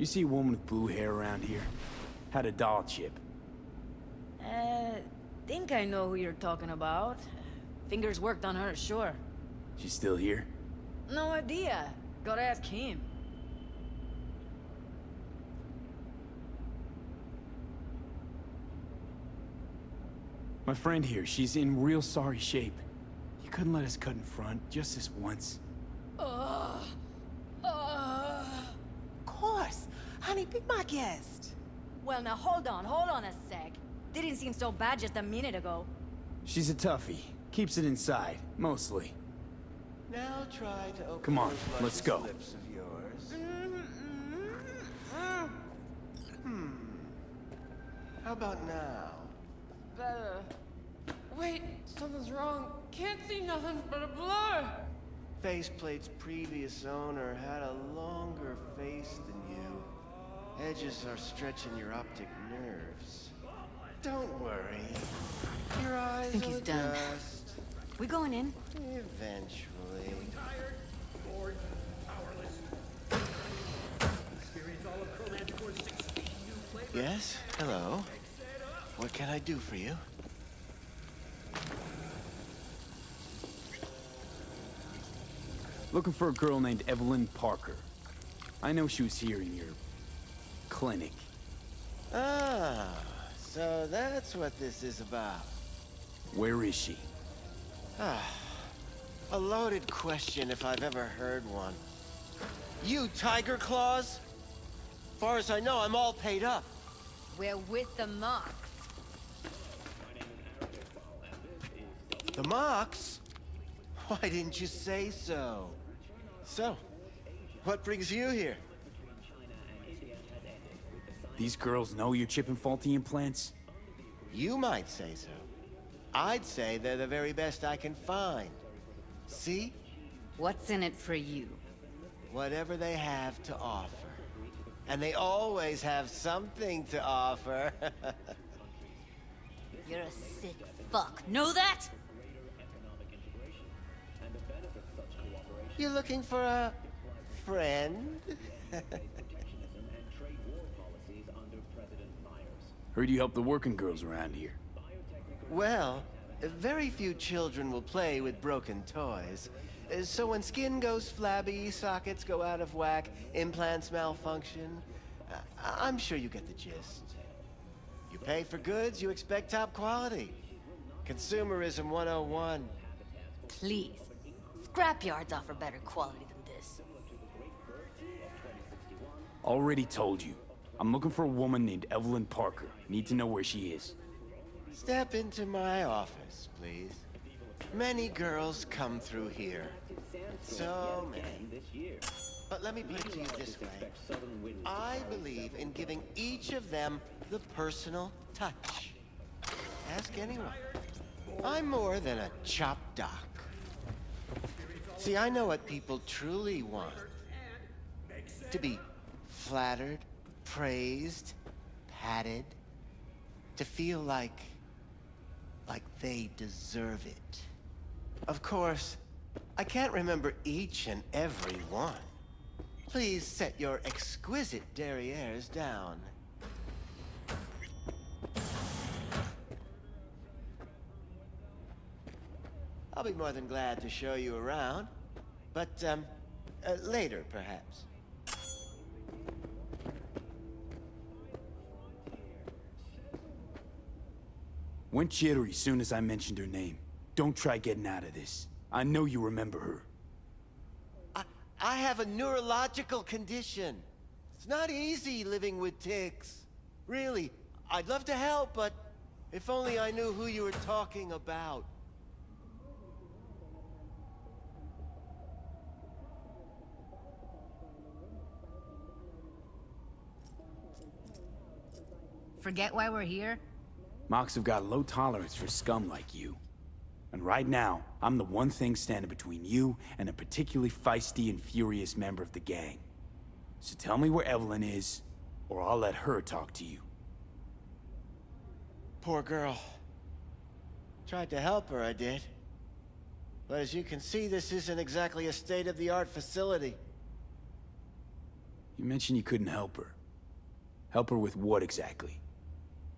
You see a woman with blue hair around here? Had a doll chip. Think I know who you're talking about. Fingers worked on her, sure. She's still here? No idea. Gotta ask him. My friend here, she's in real sorry shape. You couldn't let us cut in front, just this once. Of course. Honey, be my guest. Well, now hold on a sec. Didn't seem so bad just a minute ago. She's a toughie. Keeps it inside, mostly. Now try to open Come on, those let's luscious go. lips of yours. How about now? Better. Wait, something's wrong. Can't see nothing but a blur. Faceplate's previous owner had a longer face than you. Edges are stretching your optic nerves. Don't worry. Your eyes think will he's done. adjust. We going in? Eventually. Tired, bored, powerless. Experience all of Chromanticore's 16 new flavors. Yes? Hello? What can I do for you? Looking for a girl named Evelyn Parker. I know she was here in your clinic. Ah, so that's what this is about. Where is she? A loaded question if I've ever heard one. You, Tiger Claws? Far as I know, I'm all paid up. We're with the Mox. The Mox? Why didn't you say so? So, what brings you here? These girls know you're chipping faulty implants? You might say so. I'd say they're the very best I can find. See? What's in it for you? Whatever they have to offer. And they always have something to offer. You're a sick fuck. Know that? You looking for a friend? Heard you help the working girls around here. Well, very few children will play with broken toys. So when skin goes flabby, sockets go out of whack, implants malfunction, I'm sure you get the gist. You pay for goods, you expect top quality. Consumerism 101. Please. Scrapyards offer better quality than this. Already told you. I'm looking for a woman named Evelyn Parker. Need to know where she is. Step into my office, please. Many girls come through here. So many. But let me put it to you this way. I believe in giving each of them the personal touch. Ask anyone. I'm more than a chop doc. See, I know what people truly want. To be flattered, praised, patted. To feel like they deserve it. Of course, I can't remember each and every one. Please set your exquisite derrieres down. I'll be more than glad to show you around. But, later, perhaps. Went jittery soon as I mentioned her name. Don't try getting out of this. I know you remember her. I have a neurological condition. It's not easy living with tics. Really, I'd love to help, but if only I knew who you were talking about. Forget why we're here? Mox have got low tolerance for scum like you. And right now, I'm the one thing standing between you and a particularly feisty and furious member of the gang. So tell me where Evelyn is, or I'll let her talk to you. Poor girl. Tried to help her, I did. But as you can see, this isn't exactly a state-of-the-art facility. You mentioned you couldn't help her. Help her with what exactly?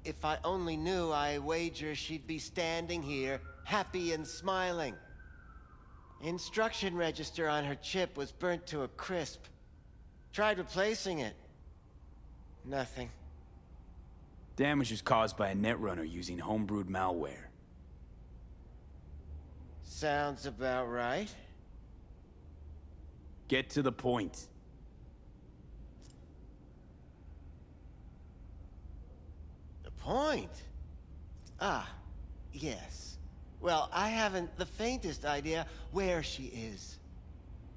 If I only knew, I wager she'd be standing here, happy and smiling. Instruction register on her chip was burnt to a crisp. Tried replacing it. Nothing. Damage was caused by a netrunner using homebrewed malware. Sounds about right. Get to the point. The point? Ah, yes. Well, I haven't the faintest idea where she is.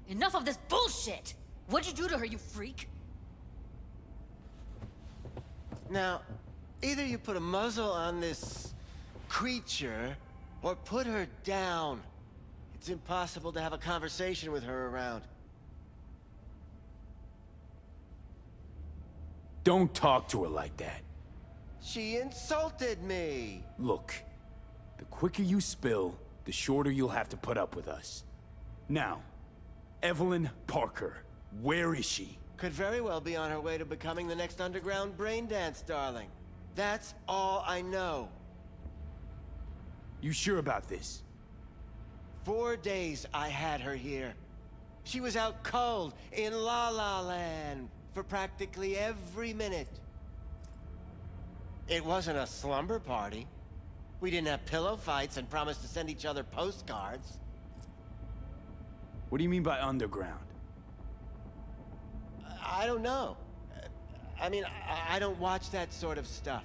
Enough of this bullshit! What'd you do to her, you freak? Now, either you put a muzzle on this creature, or put her down. It's impossible to have a conversation with her around. Don't talk to her like that. She insulted me! Look, the quicker you spill, the shorter you'll have to put up with us. Now, Evelyn Parker, where is she? Could very well be on her way to becoming the next underground braindance darling. That's all I know. You sure about this? 4 days I had her here. She was out cold in La La Land for practically every minute. It wasn't a slumber party. We didn't have pillow fights and promised to send each other postcards. What do you mean by underground? I don't know. I mean, I don't watch that sort of stuff.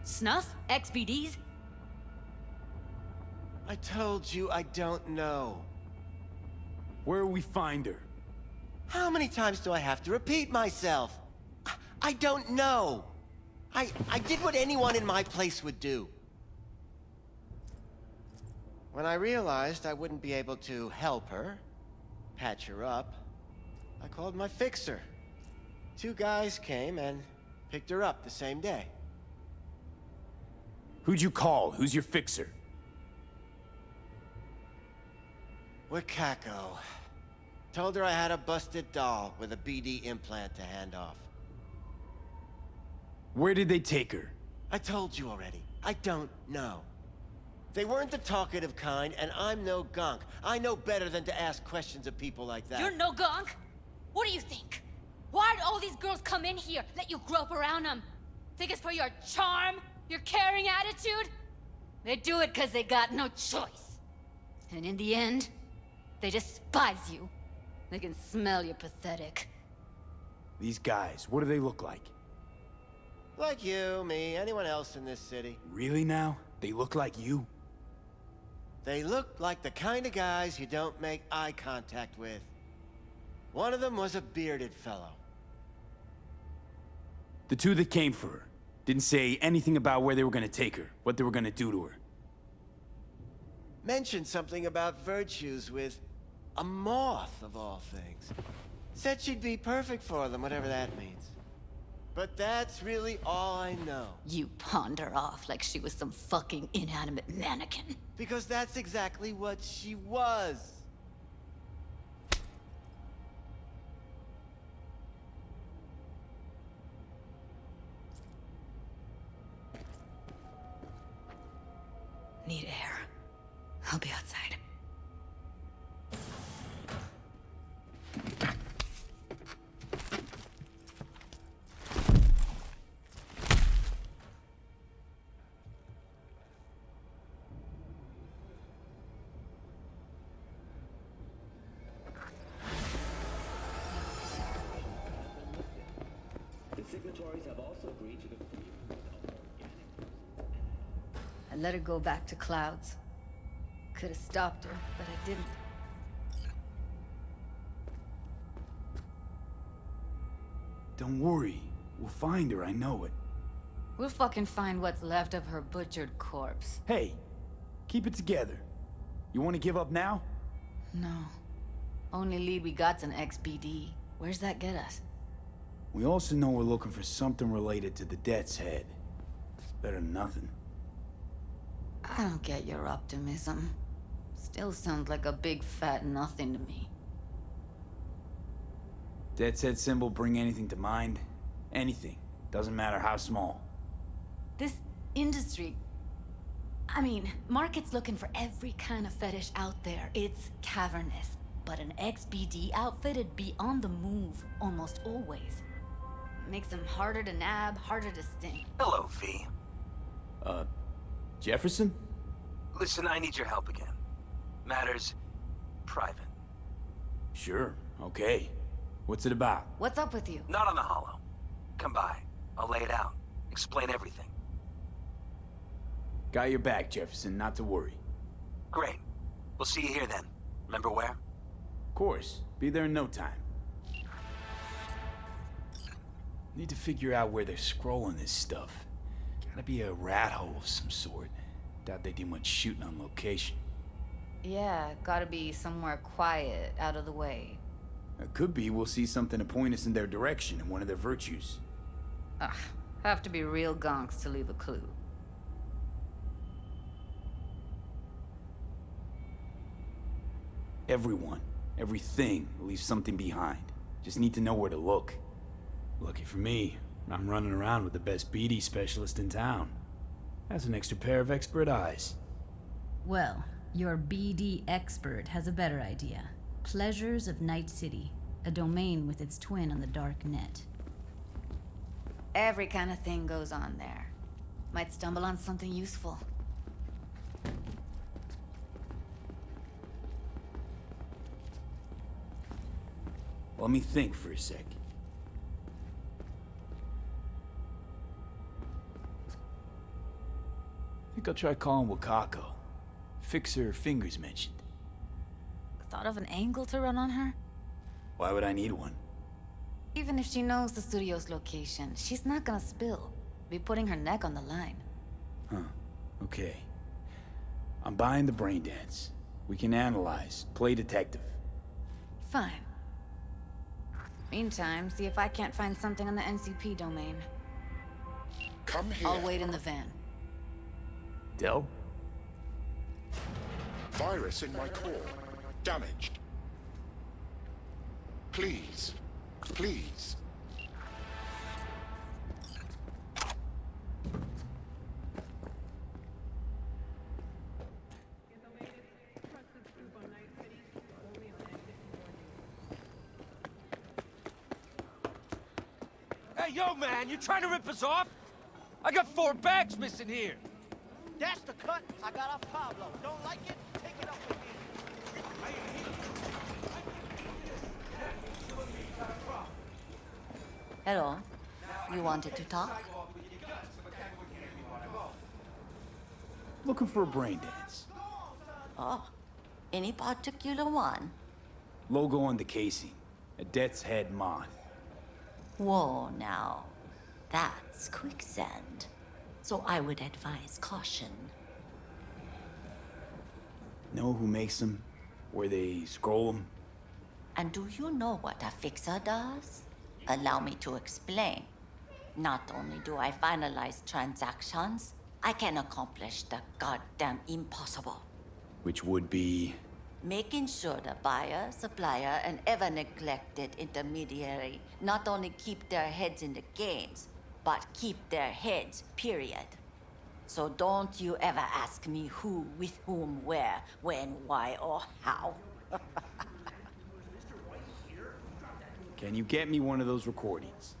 Snuff? XBDs? I told you I don't know. Where will we find her? How many times do I have to repeat myself? I don't know. I did what anyone in my place would do. When I realized I wouldn't be able to help her, patch her up, I called my fixer. 2 guys came and picked her up the same day. Who'd you call? Who's your fixer? Wakako. Told her I had a busted doll with a BD implant to hand off. Where did they take her? I told you already. I don't know. They weren't the talkative kind, and I'm no gonk. I know better than to ask questions of people like that. You're no gonk? What do you think? Why'd all these girls come in here, let you grope around them? Think it's for your charm? Your caring attitude? They do it because they got no choice. And in the end, they despise you. They can smell you're pathetic. These guys, what do they look like? Like you, me, anyone else in this city. Really now? They look like you? They look like the kind of guys you don't make eye contact with. One of them was a bearded fellow. The 2 that came for her didn't say anything about where they were gonna take her, what they were gonna do to her. Mentioned something about virtues with a moth, of all things. Said she'd be perfect for them, whatever that means. But that's really all I know. You pawned her off like she was some fucking inanimate mannequin. Because that's exactly what she was. Need air. I'll be outside. The signatories have also agreed to the free movement of organic. I let her go back to Clouds. Could have stopped her, but I didn't. Don't worry. We'll find her, I know it. We'll fucking find what's left of her butchered corpse. Hey, keep it together. You want to give up now? No. Only lead we got's an XBD. Where's that get us? We also know we're looking for something related to the Death's Head. It's better than nothing. I don't get your optimism. Still sounds like a big fat nothing to me. Dead set symbol bring anything to mind? Anything. Doesn't matter how small. This industry... I mean, market's looking for every kind of fetish out there. It's cavernous. But an XBD outfit'd be on the move almost always. Makes them harder to nab, harder to sting. Hello, V. Jefferson? Listen, I need your help again. Matters private. Sure, okay. What's it about? What's up with you? Not on the hollow. Come by. I'll lay it out. Explain everything. Got your back, Jefferson, not to worry. Great. We'll see you here then. Remember where? Of course. Be there in no time. Need to figure out where they're scrolling this stuff. Gotta be a rat hole of some sort. Doubt they do much shooting on location. Yeah, gotta be somewhere quiet, out of the way. It could be we'll see something to point us in their direction in one of their virtues. Ugh, have to be real gonks to leave a clue. Everyone, everything leaves something behind. Just need to know where to look. Lucky for me, I'm running around with the best BD specialist in town. That's an extra pair of expert eyes. Well, your BD expert has a better idea. Pleasures of Night City, a domain with its twin on the dark net. Every kind of thing goes on there. Might stumble on something useful. Let me think for a sec. Think I'll try calling Wakako. Fix her fingers mentioned. Thought of an angle to run on her? Why would I need one? Even if she knows the studio's location, she's not gonna spill. Be putting her neck on the line. Huh. Okay. I'm buying the brain dance. We can analyze, play detective. Fine. Meantime, see if I can't find something on the NCP domain. Come here. I'll wait in the van. Del? Virus in my core. Damaged. Please. Please. Hey, yo, man, you trying to rip us off? I got 4 bags missing here. That's the cut I got off Pablo. Don't like it? Take it up with me. Hello. You wanted to talk? Looking for a brain dance. Oh, any particular one? Logo on the casing. A death's head moth. Whoa, now. That's quicksand. So I would advise caution. Know who makes them? Where they scroll them? And do you know what a fixer does? Allow me to explain. Not only do I finalize transactions, I can accomplish the goddamn impossible. Which would be... Making sure the buyer, supplier, and ever neglected intermediary not only keep their heads in the games, but keep their heads, period. So don't you ever ask me who, with whom, where, when, why, or how. Can you get me one of those recordings?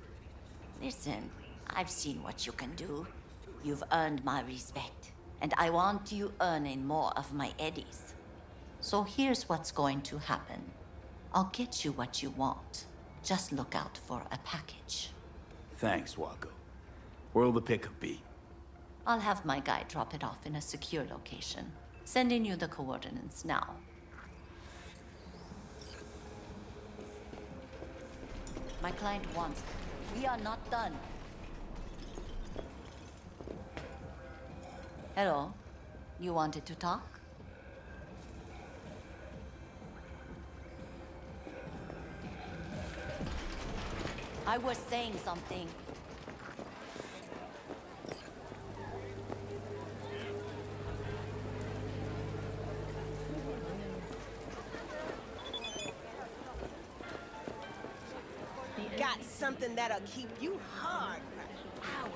Listen, I've seen what you can do. You've earned my respect, and I want you earning more of my eddies. So here's what's going to happen. I'll get you what you want. Just look out for a package. Thanks, Wako. Where'll the pickup be? I'll have my guy drop it off in a secure location. Sending you the coordinates now. My client wants... We are not done. Hello? You wanted to talk? I was saying something. got something that'll keep you hard for hours.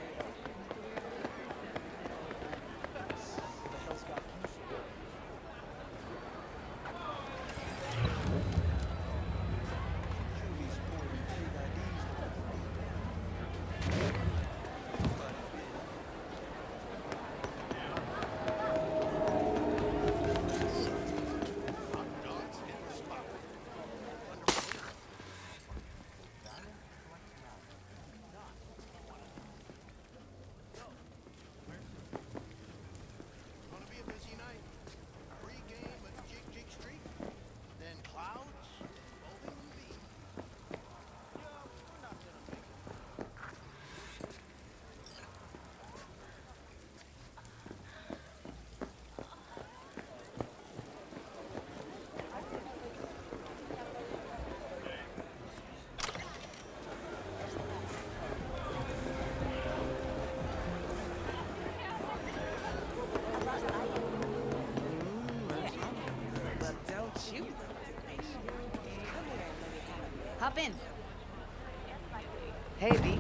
Hop in. Hey, V.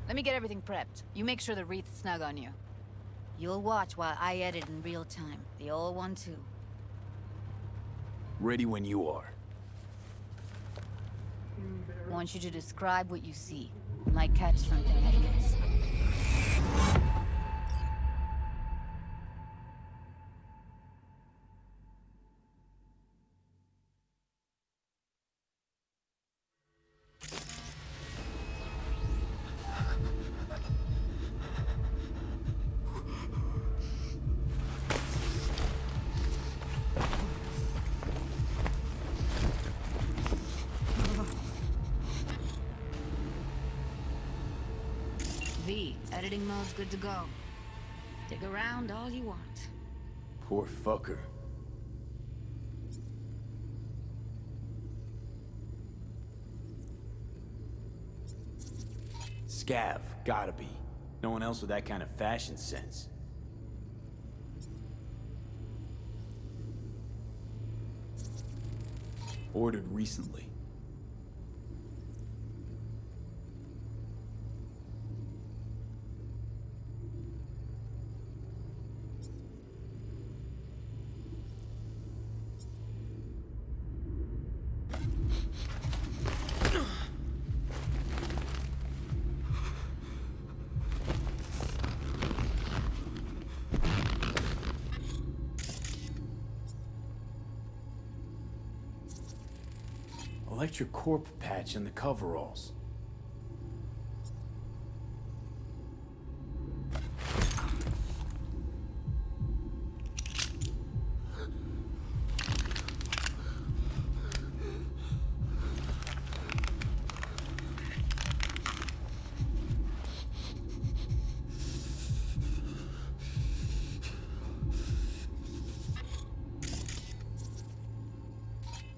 Let me get everything prepped. You make sure the wreath's snug on you. You'll watch while I edit in real time. The old one, too. Ready when you are. Want you to describe what you see. Might catch something I miss. V, editing mode's good to go. Dig around all you want. Poor fucker. Scav, gotta be. No one else with that kind of fashion sense. Ordered recently. Electric corp patch in the coveralls.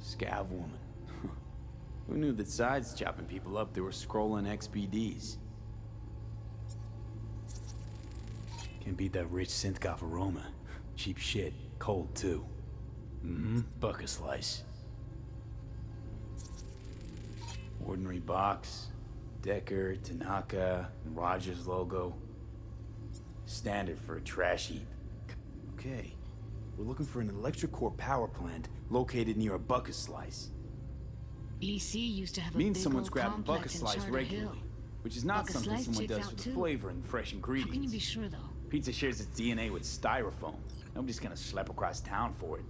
Scav woman. Who knew that sides chopping people up, they were scrolling XBDs? Can't beat that rich synth-goth aroma. Cheap shit. Cold, too. Mm-hmm. Bucket slice. Ordinary box. Decker, Tanaka, and Rogers logo. Standard for a trash heap. Okay. We're looking for an electric core power plant located near a bucket slice. EC used to have a Means big someone's old grabbing bucket complex in slice Charter regularly, Hill. which is not Bucket something slice someone checks does out for the too. flavor and fresh ingredients. How can you be sure, though? Pizza shares its DNA with styrofoam. Nobody's gonna schlep across town for it.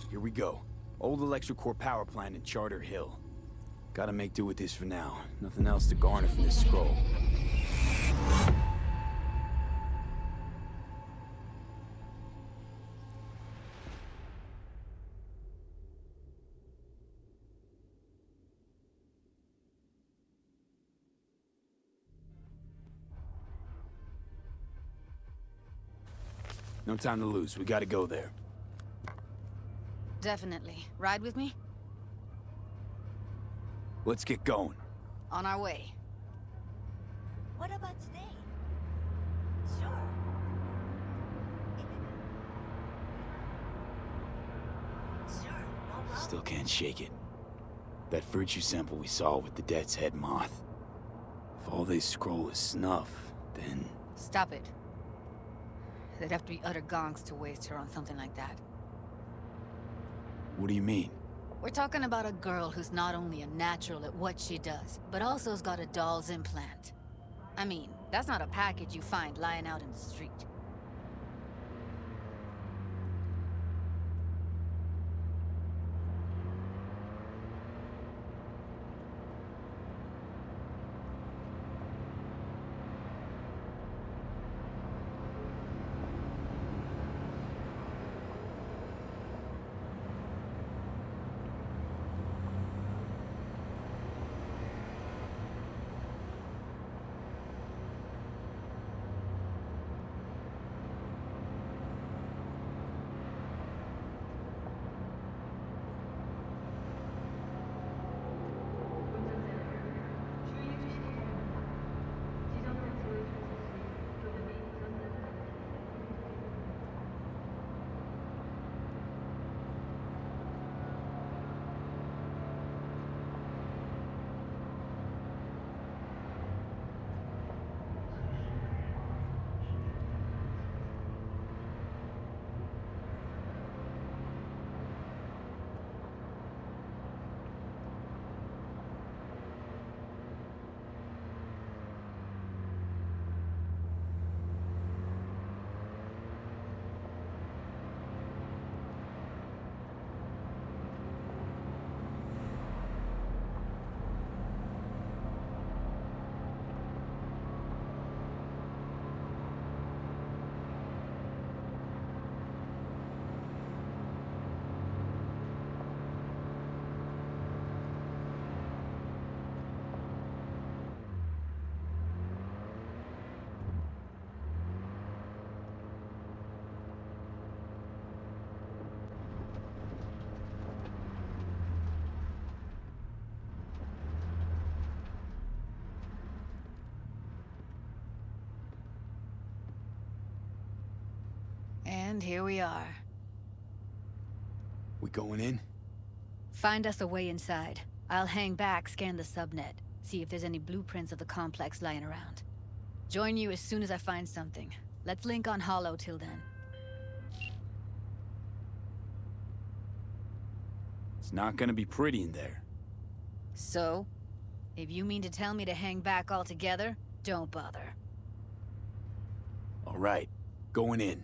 Here we go. Old electric core power plant in Charter Hill. Gotta make do with this for now. Nothing else to garner from this scroll. No time to lose. We gotta go there. Definitely. Ride with me? Let's get going. On our way. What about today? Sure. Sure, no problem. Still can't shake it. That virtue sample we saw with the Death's Head moth. If all they scroll is snuff, then... Stop it. They'd have to be utter gonks to waste her on something like that. What do you mean? We're talking about a girl who's not only a natural at what she does, but also has got a doll's implant. I mean, that's not a package you find lying out in the street. And here we are. We going in? Find us a way inside. I'll hang back, scan the subnet, see if there's any blueprints of the complex lying around. Join you as soon as I find something. Let's link on Hollow till then. It's not gonna be pretty in there. So? If you mean to tell me to hang back altogether, don't bother. All right, going in.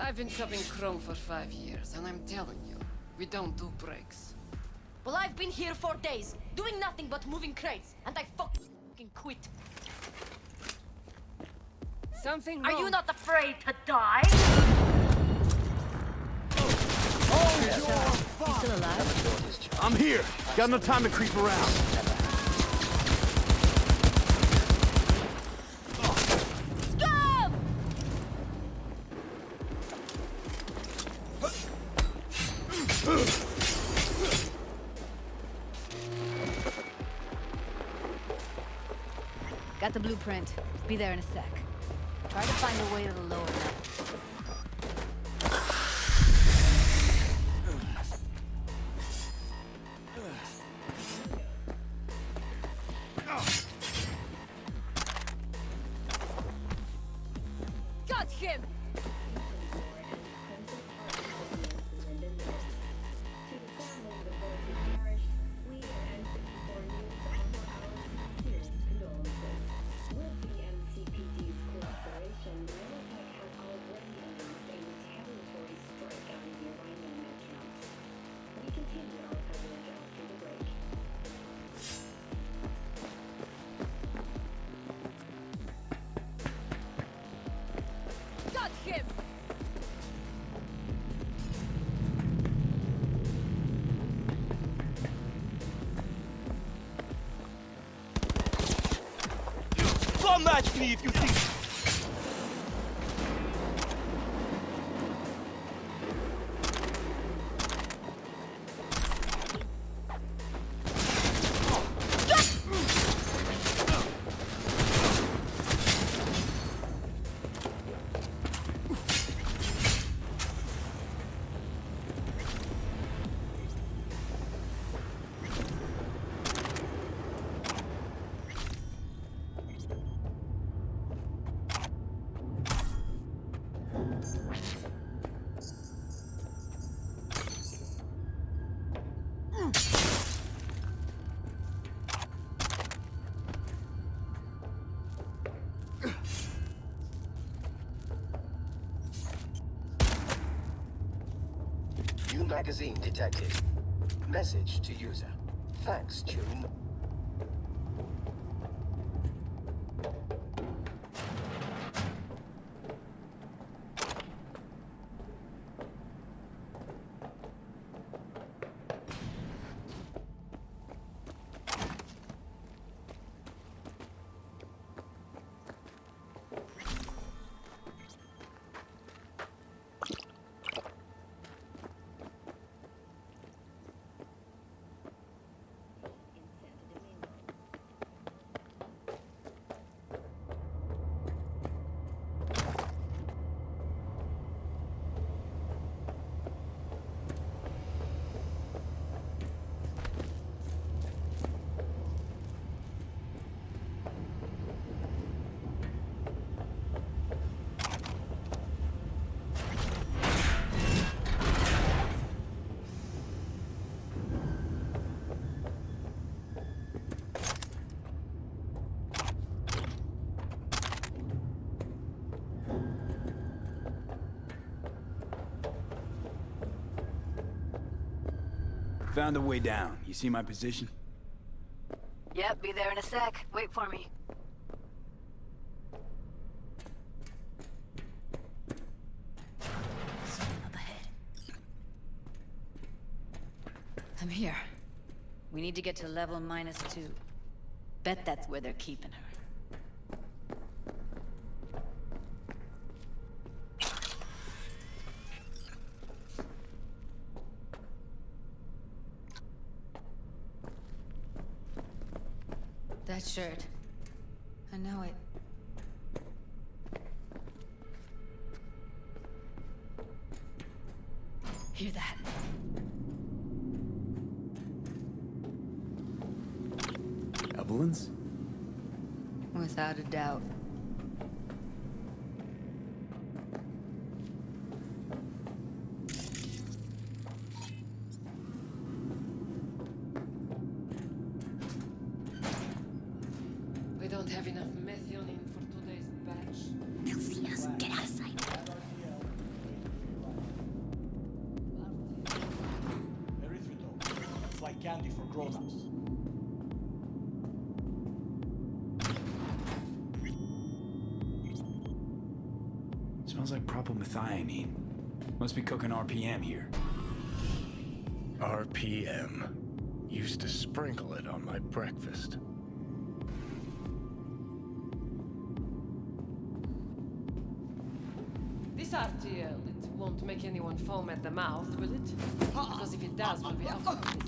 I've been shopping Chrome for 5 years, and I'm telling you, we don't do breaks. Well, I've been here for days, doing nothing but moving crates, and I fucking quit. Something Are wrong. you not afraid to die? You still alive? I'm here. Got no time to creep around. Scum! Got the blueprint. Be there in a sec. Try to find a way to the lower level. Got him! Got him! Don't match me if you think. New magazine detected. Message to user. Thanks, June. Found a way down. You see my position? Yep, be there in a sec. Wait for me. Up ahead. I'm here. We need to get to level -2. Bet that's where they're keeping her. That shirt. I know it. Hear that? Evelyn's? Without a doubt. We don't have enough methionine for today's batch. They'll see us. Get out of sight. Erythritol. It's like candy for grown-ups. Smells like propylmethionine. Must be cooking RPM here. RPM. Used to sprinkle it on my breakfast. This RTL, it won't make anyone foam at the mouth, will it? Because if it does, we'll be out of this.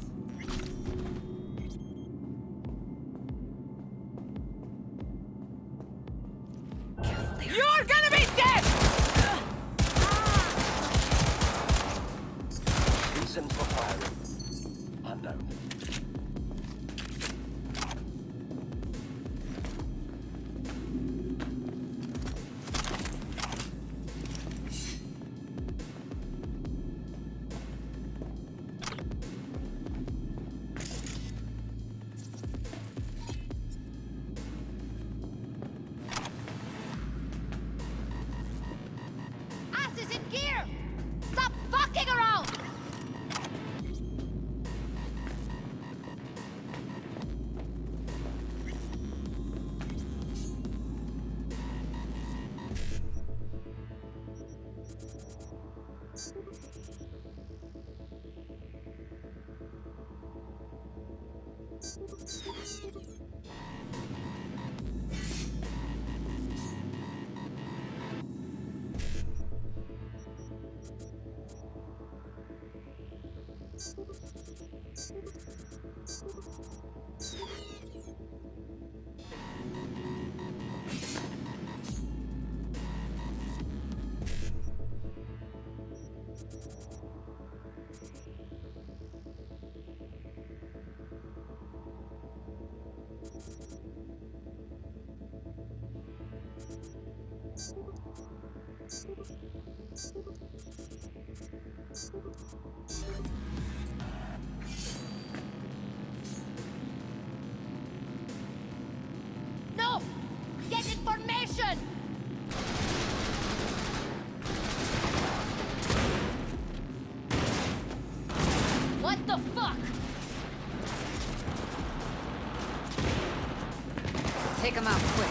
Take him out quick.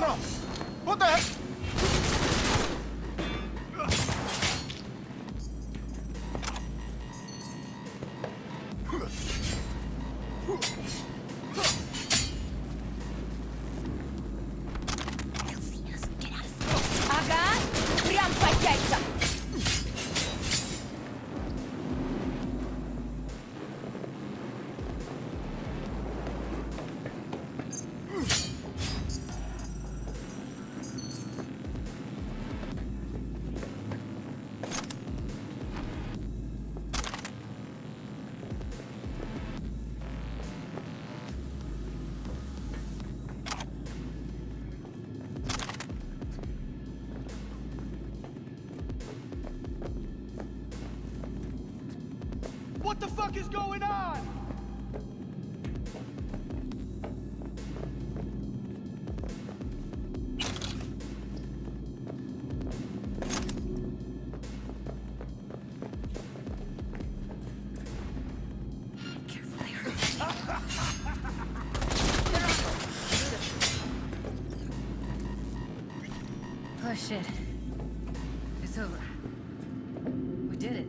No! What the heck? Ага, прям по яйцам. What the fuck is going on? Oh shit. It's over. We did it.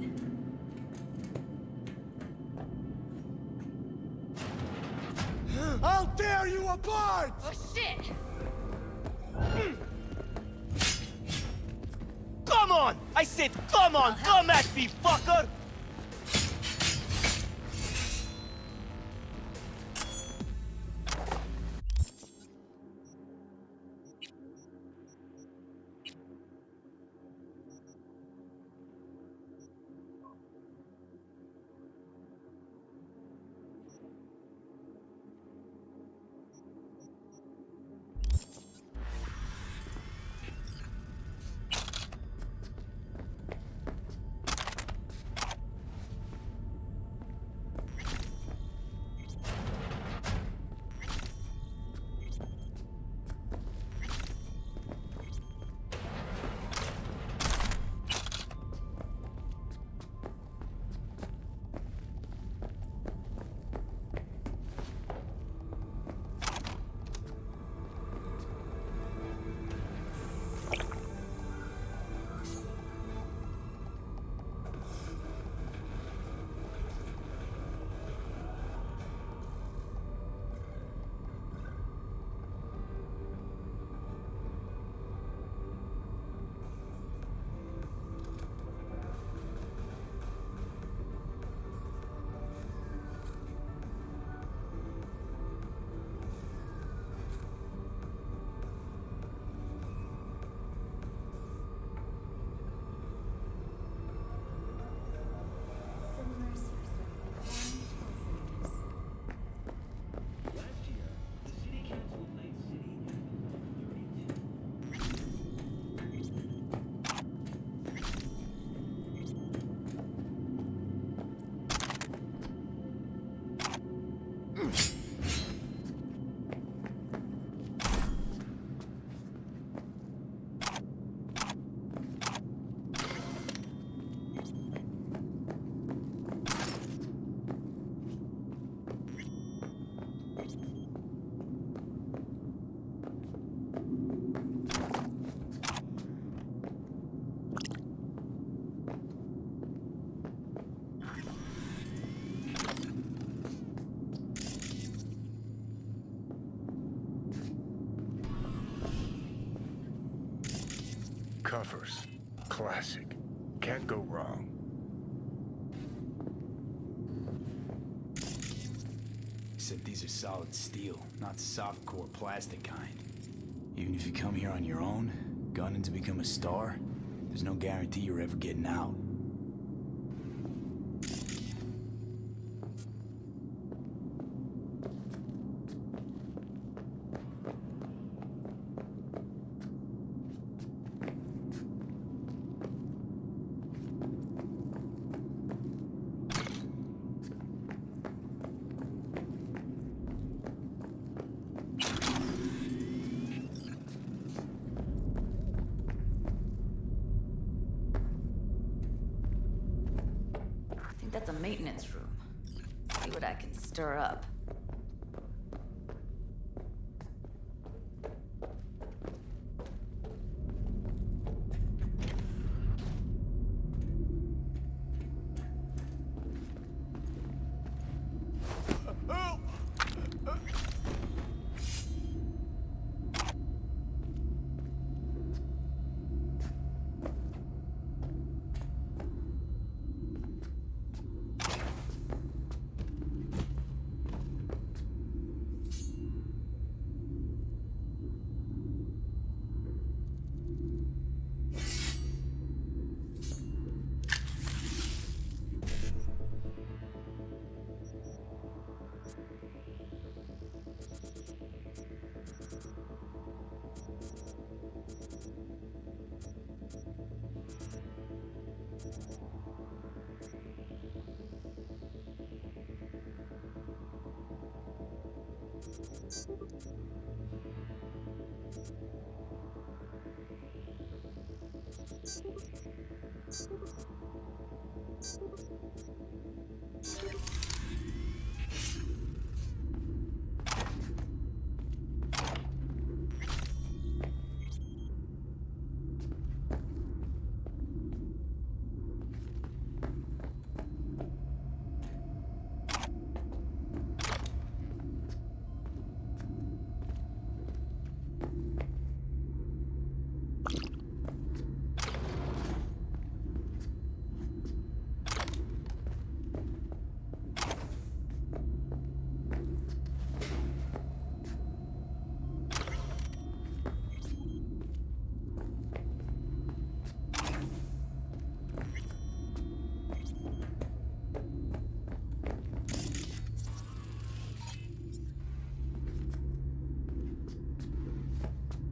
I'll tear you apart! Oh shit! Come on! I said come on! Come at me, fucker! Covers. Classic. Can't go wrong. Except these are solid steel, not soft-core plastic kind. Even if you come here on your own, gunning to become a star, there's no guarantee you're ever getting out. That's a maintenance room. See what I can stir up.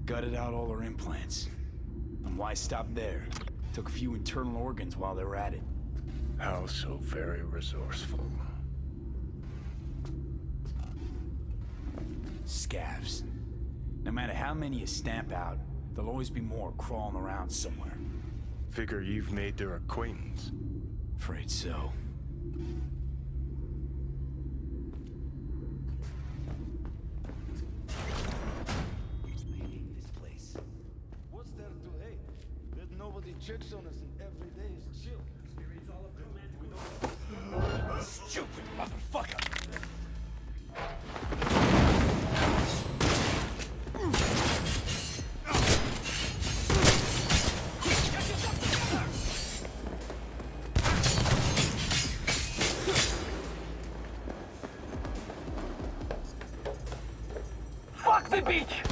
Gutted out all her implants. And why stop there? Took a few internal organs while they were at it. How so very resourceful. Scavs. No matter how many you stamp out, there'll always be more crawling around somewhere. Figure you've made their acquaintance. Afraid so. Checks on us and every day is chill. Stupid motherfucker! Fuck the beach!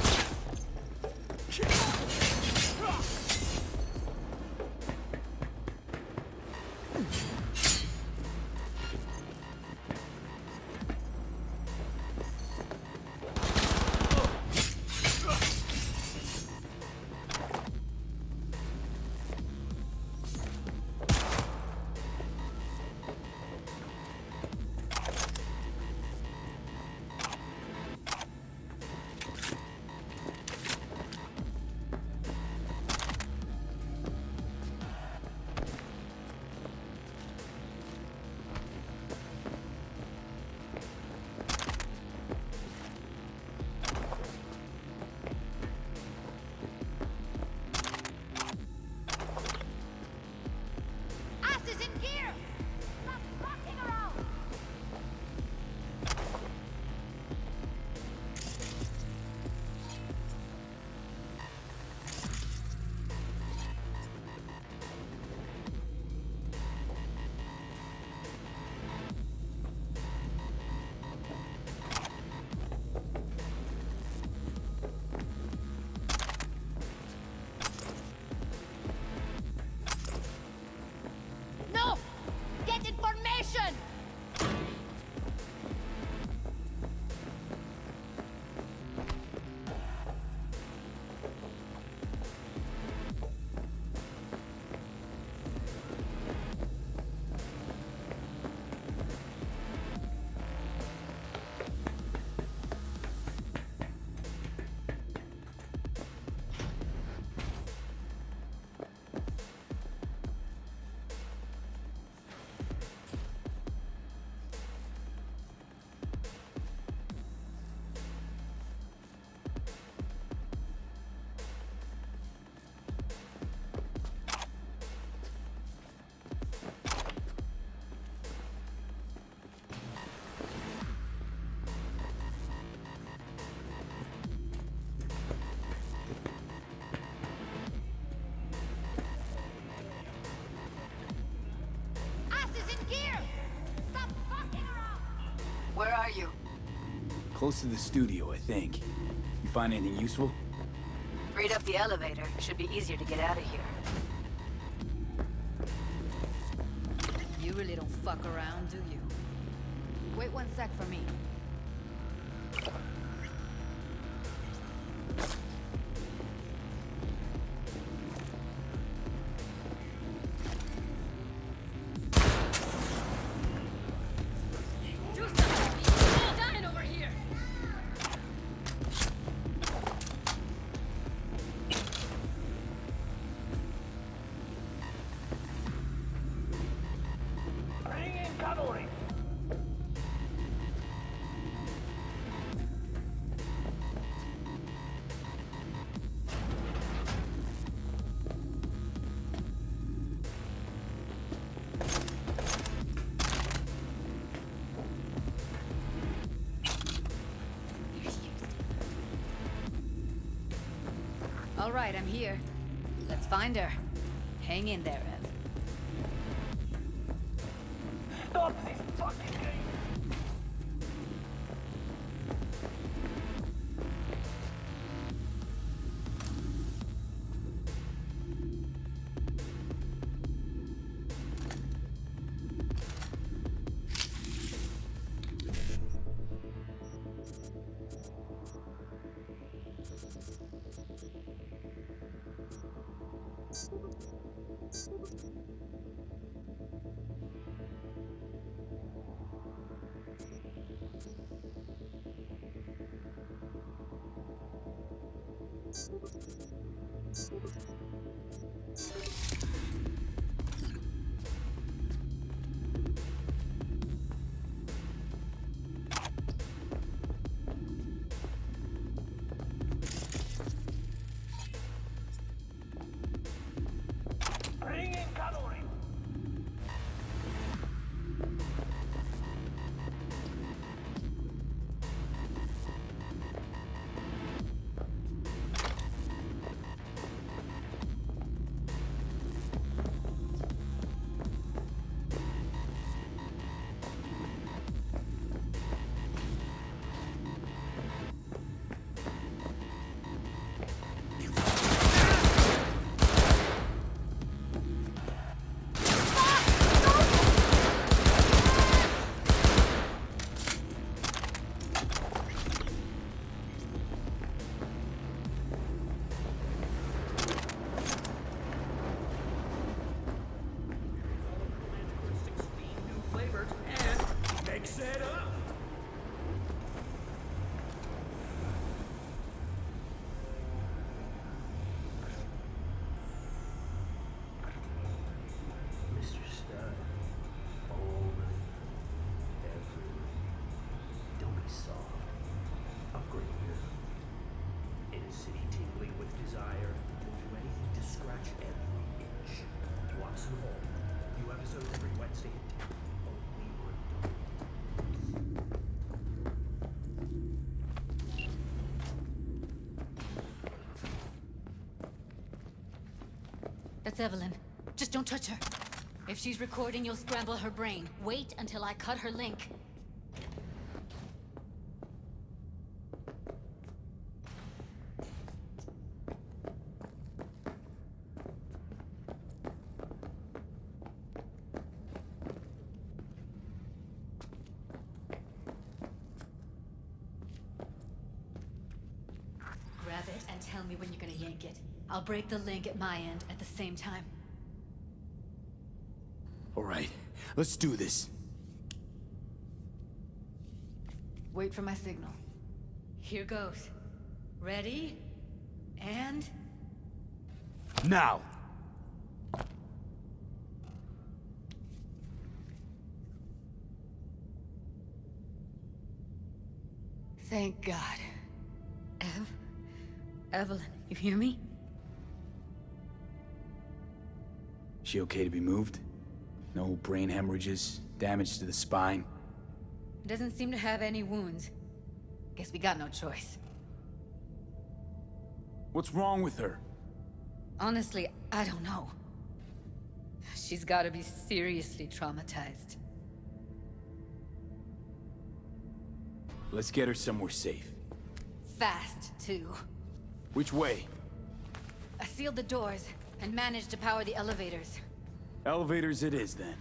Where are you? Close to the studio, I think. You find anything useful? Read up the elevator. Should be easier to get out of here. You really don't fuck around, do you? Wait one sec for me. Do something! We're all dying over here! Bring in cavalry. All right, I'm here. Let's find her. Hang in there, Ev. Stop this fucking game. Bring in cavalry. Mr. Stud, Evelyn, don't be soft. Upgrade here. In a city tingling with desire, we'll do anything to scratch every itch. Watson Hall. New episodes every Wednesday at 10. Only on That's Evelyn. Just don't touch her. If she's recording, you'll scramble her brain. Wait until I cut her link. Grab it and tell me when you're gonna yank it. I'll break the link at my end at the same time. All right, let's do this. Wait for my signal. Here goes. Ready? And... Now! Thank God. Evelyn, you hear me? She okay to be moved? No brain hemorrhages, damage to the spine? Doesn't seem to have any wounds. Guess we got no choice. What's wrong with her? Honestly, I don't know. She's gotta be seriously traumatized. Let's get her somewhere safe. Fast, too. Which way? I sealed the doors and managed to power the elevators. Elevators it is, then.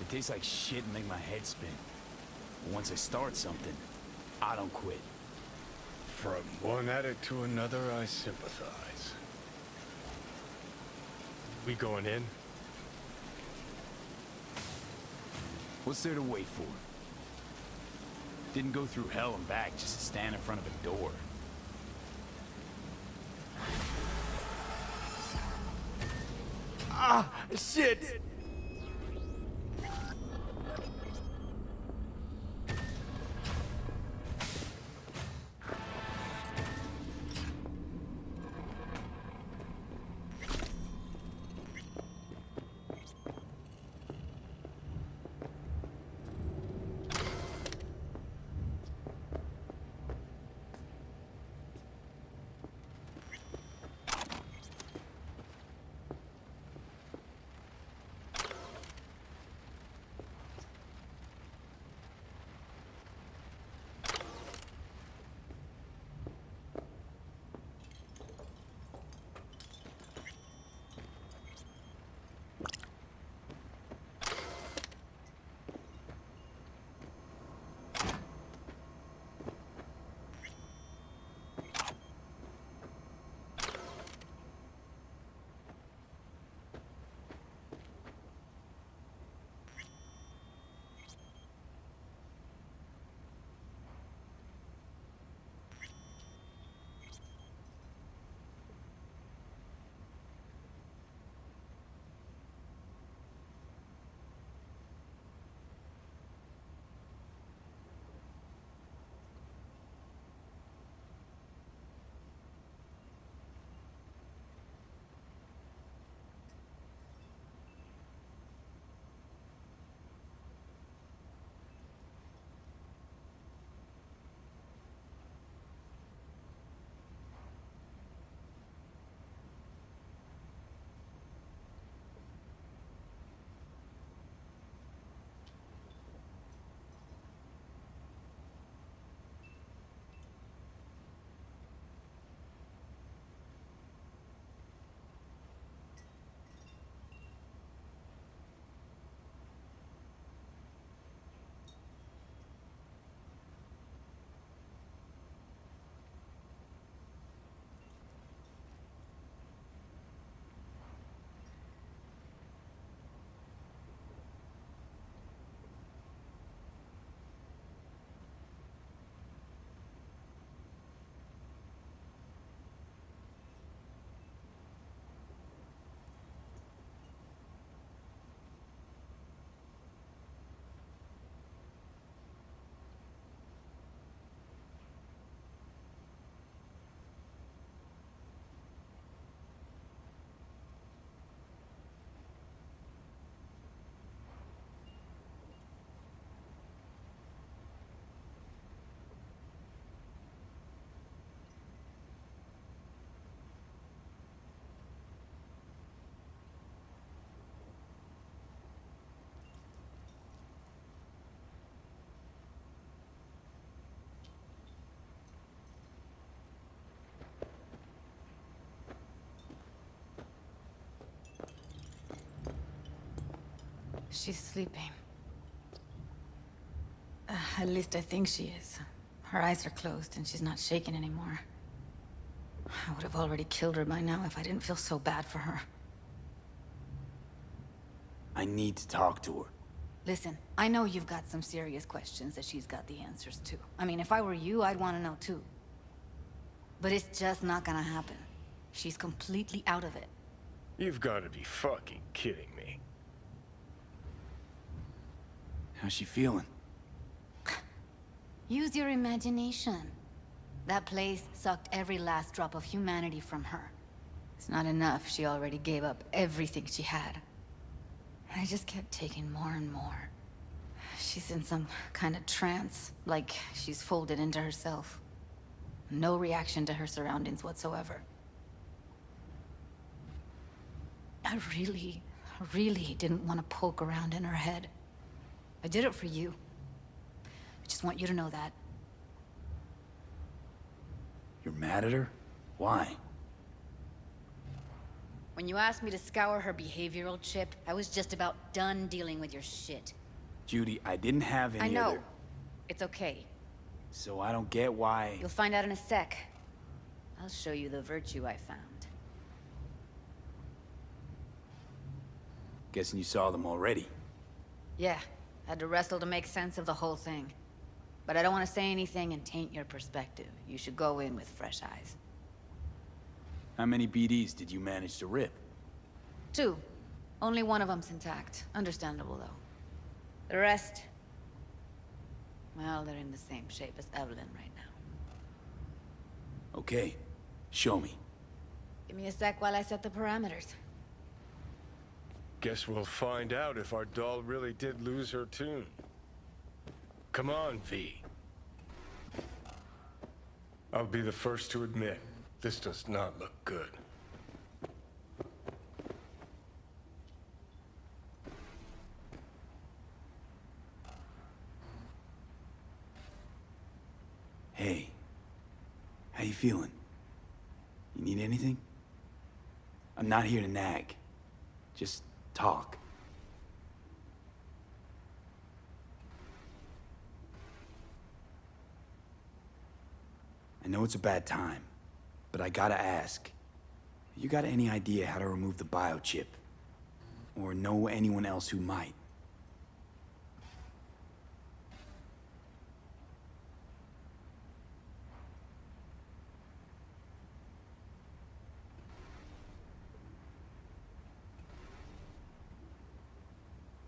It tastes like shit and make my head spin. But once I start something, I don't quit. From one addict to another, I sympathize. We going in? What's there to wait for? Didn't go through hell and back just to stand in front of a door. Ah, shit! She's sleeping. At least I think she is. Her eyes are closed and she's not shaking anymore. I would have already killed her by now if I didn't feel so bad for her. I need to talk to her. Listen, I know you've got some serious questions that she's got the answers to. I mean, if I were you, I'd want to know too. But it's just not gonna happen. She's completely out of it. You've got to be fucking kidding me. How's she feeling? Use your imagination. That place sucked every last drop of humanity from her. It's not enough, she already gave up everything she had. I just kept taking more and more. She's in some kind of trance, like she's folded into herself. No reaction to her surroundings whatsoever. I really didn't want to poke around in her head. I did it for you. I just want you to know that. You're mad at her? Why? When you asked me to scour her behavioral chip, I was just about done dealing with your shit. Judy, I didn't have any I know. other... It's okay. So I don't get why... You'll find out in a sec. I'll show you the virtue I found. Guessing you saw them already. Yeah, had to wrestle to make sense of the whole thing. But I don't want to say anything and taint your perspective. You should go in with fresh eyes. How many BDs did you manage to rip? 2. Only one of them's intact. Understandable, though. The rest... well, they're in the same shape as Evelyn right now. Okay. Show me. Give me a sec while I set the parameters. Guess we'll find out if our doll really did lose her tune. Come on, V. I'll be the first to admit, this does not look good. Hey. How you feeling? You need anything? I'm not here to nag. Just talk. I know it's a bad time, but I gotta ask. You got any idea how to remove the biochip? Or know anyone else who might?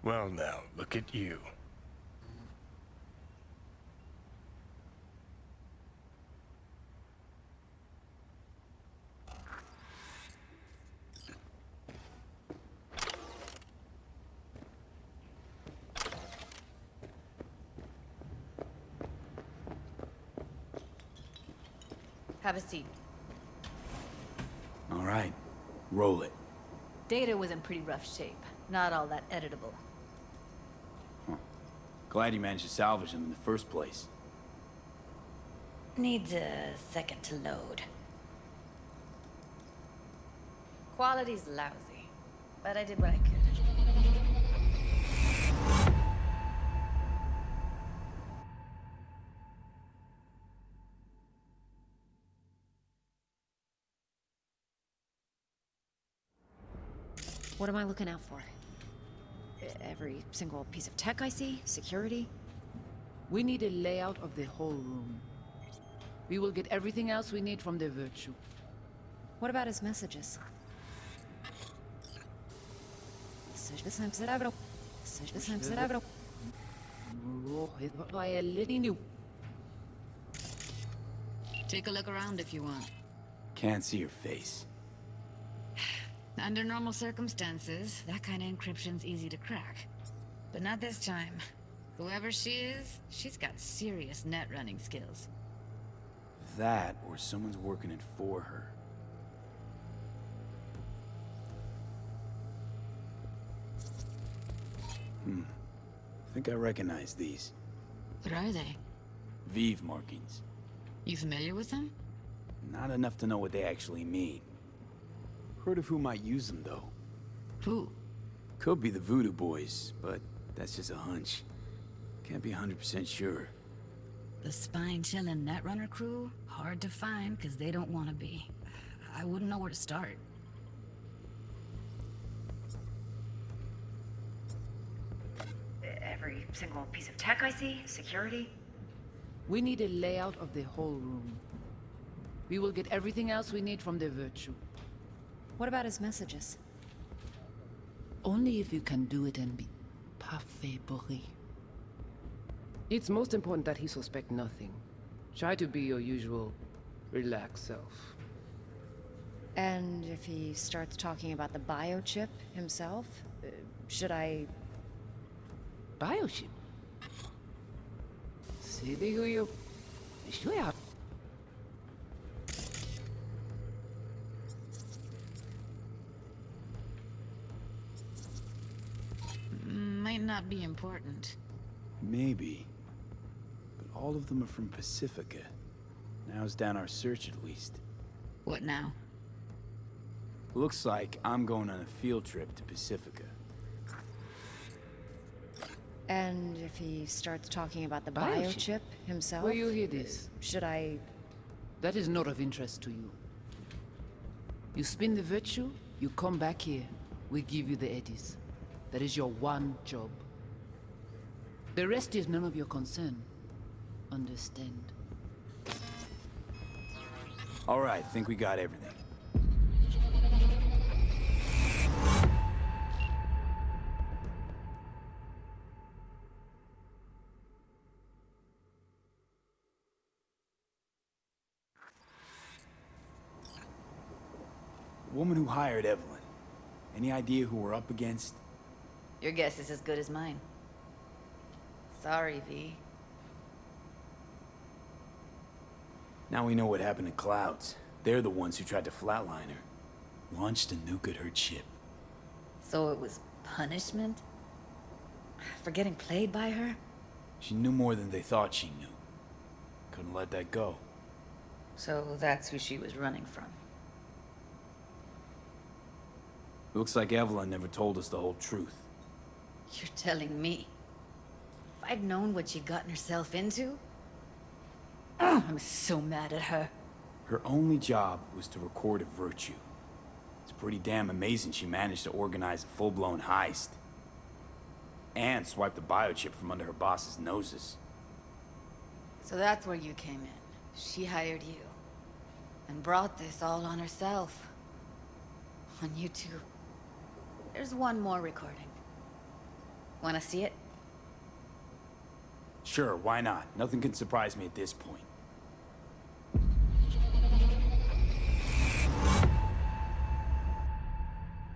Well now, look at you. Have a seat. All right. Roll it. Data was in pretty rough shape. Not all that editable. Glad you managed to salvage them in the first place. Needs a second to load. Quality's lousy, but I did what I could. What am I looking out for? Every single piece of tech I see? Security? We need a layout of the whole room. We will get everything else we need from the Virtue. What about his messages? Take a look around if you want. Can't see your face. Under normal circumstances, that kind of encryption's easy to crack. But not this time. Whoever she is, she's got serious net running skills. That, or someone's working it for her. I think I recognize these. What are they? Vive markings. You familiar with them? Not enough to know what they actually mean. Heard of who might use them, though. Who? Could be the Voodoo Boys, but that's just a hunch. Can't be 100% sure. The spine-chilling Netrunner crew? Hard to find, because they don't want to be. I wouldn't know where to start. Every single piece of tech I see? Security? We need a layout of the whole room. We will get everything else we need from the Virtue. What about his messages? Only if you can do it and be parfait bourré. It's most important that he suspect nothing. Try to be your usual, relaxed self. And if he starts talking about the biochip himself, should I... Biochip? Se digo yo... Sure. Might not be important. Maybe. But all of them are from Pacifica. Now's down our search at least. What now? Looks like I'm going on a field trip to Pacifica. And if he starts talking about the Biochip? biochip himself... Where you hear this? Should I... That is not of interest to you. You spin the virtue, you come back here. We give you the eddies. That is your one job. The rest is none of your concern. Understand? All right, think we got everything. The woman who hired Evelyn. Any idea who we're up against? Your guess is as good as mine. Sorry, V. Now we know what happened to Clouds. They're the ones who tried to flatline her. Launched a nuke at her ship. So it was punishment? For getting played by her? She knew more than they thought she knew. Couldn't let that go. So that's who she was running from. Looks like Evelyn never told us the whole truth. You're telling me? If I'd known what she'd gotten herself into? I'm so mad at her. Her only job was to record a virtue. It's pretty damn amazing she managed to organize a full-blown heist. And swipe the biochip from under her boss's noses. So that's where you came in. She hired you. And brought this all on herself. On you two. There's one more recording. Wanna see it? Sure, why not? Nothing can surprise me at this point.